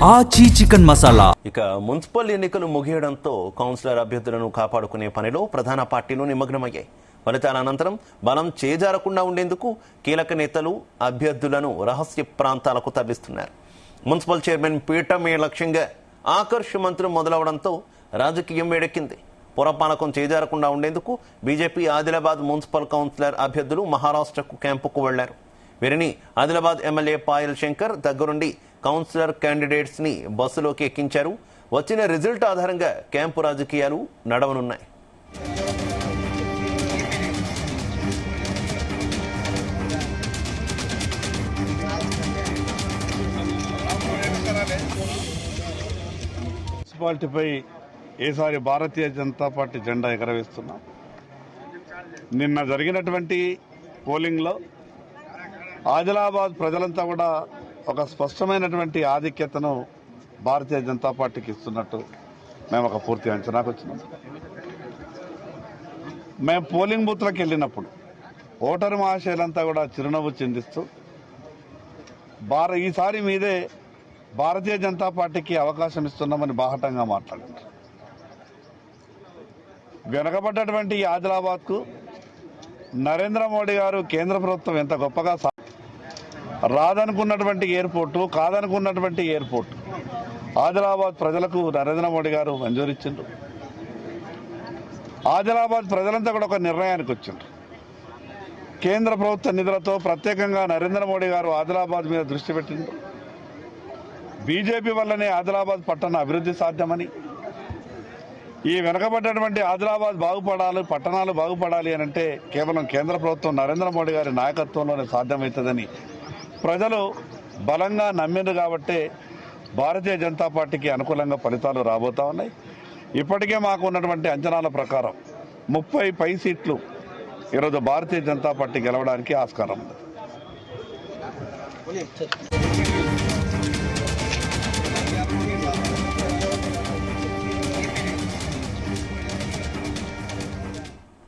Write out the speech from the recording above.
ఆచి చికెన్ మసాలా. ఇక మున్సిపల్ ఎన్నికలు ముగియడంతో కౌన్సిలర్ అభ్యర్థులను కాపాడుకునే పనిలో ప్రధాన పార్టీలు నిమగ్నమయ్యాయి. ఫలితాల అనంతరం బలం చేజారకుండా ఉండేందుకు కీలక నేతలు అభ్యర్థులను రహస్య ప్రాంతాలకు తరలిస్తున్నారు. మున్సిపల్ చైర్మన్ పీఠమే లక్ష్యంగా ఆకర్ష్ మంత్రం మొదలవడంతో రాజకీయం వేడెక్కింది. పురపాలకం చేజారకుండా ఉండేందుకు బీజేపీ ఆదిలాబాద్ మున్సిపల్ కౌన్సిలర్ అభ్యర్థులు మహారాష్ట్రకు క్యాంపుకు వెళ్లారు. వీరిని ఆదిలాబాద్ ఎమ్మెల్యే పాయల్ శంకర్ దగ్గరుండి కౌన్సిలర్ క్యాండిడేట్స్ ని బస్సులోకి ఎక్కించారు. వచ్చిన రిజల్ట్ ఆధారంగా క్యాంపు రాజకీయాలు నడవనున్నాయి. మున్సిపాలిటీపై ఈసారి భారతీయ జనతా పార్టీ జెండా ఎగరవేస్తున్నాం. నిన్న జరిగినటువంటి పోలింగ్లో ఆదిలాబాద్ ప్రజలంతా కూడా ఒక స్పష్టమైనటువంటి ఆధిక్యతను భారతీయ జనతా పార్టీకి ఇస్తున్నట్టు మేము ఒక పూర్తి అంచనాకు వచ్చినాం. మేము పోలింగ్ బూత్లకు వెళ్ళినప్పుడు ఓటరు మహాశయులంతా కూడా చిరునవ్వు చిందిస్తూ ఈసారి మీదే భారతీయ జనతా పార్టీకి అవకాశం ఇస్తున్నామని బాహటంగా మాట్లాడారు. వెనకబడ్డటువంటి ఈ ఆదిలాబాద్కు నరేంద్ర మోడీ గారు కేంద్ర ప్రభుత్వం ఎంత గొప్పగా రాదనుకున్నటువంటి ఎయిర్పోర్టు, కాదనుకున్నటువంటి ఎయిర్పోర్టు ఆదిలాబాద్ ప్రజలకు నరేంద్ర మోడీ గారు మంజూరిచ్చిండ్రు. ఆదిలాబాద్ ప్రజలంతా కూడా ఒక నిర్ణయానికి వచ్చిండ్రు. కేంద్ర ప్రభుత్వ నిధులతో ప్రత్యేకంగా నరేంద్ర మోడీ గారు ఆదిలాబాద్ మీద దృష్టి పెట్టిండ్రు. బీజేపీ వల్లనే ఆదిలాబాద్ పట్టణ అభివృద్ధి సాధ్యమని, ఈ వెనకబడ్డటువంటి ఆదిలాబాద్ బాగుపడాలి, పట్టణాలు బాగుపడాలి అని అంటే కేవలం కేంద్ర ప్రభుత్వం నరేంద్ర మోడీ గారి నాయకత్వంలోనే సాధ్యమవుతుందని ప్రజలు బలంగా నమ్మిండ్రు. కాబట్టే భారతీయ జనతా పార్టీకి అనుకూలంగా ఫలితాలు రాబోతా ఉన్నాయి. ఇప్పటికే మాకు ఉన్నటువంటి అంచనాల ప్రకారం 30 పై సీట్లు ఈరోజు భారతీయ జనతా పార్టీ గెలవడానికి ఆస్కారం ఉంది.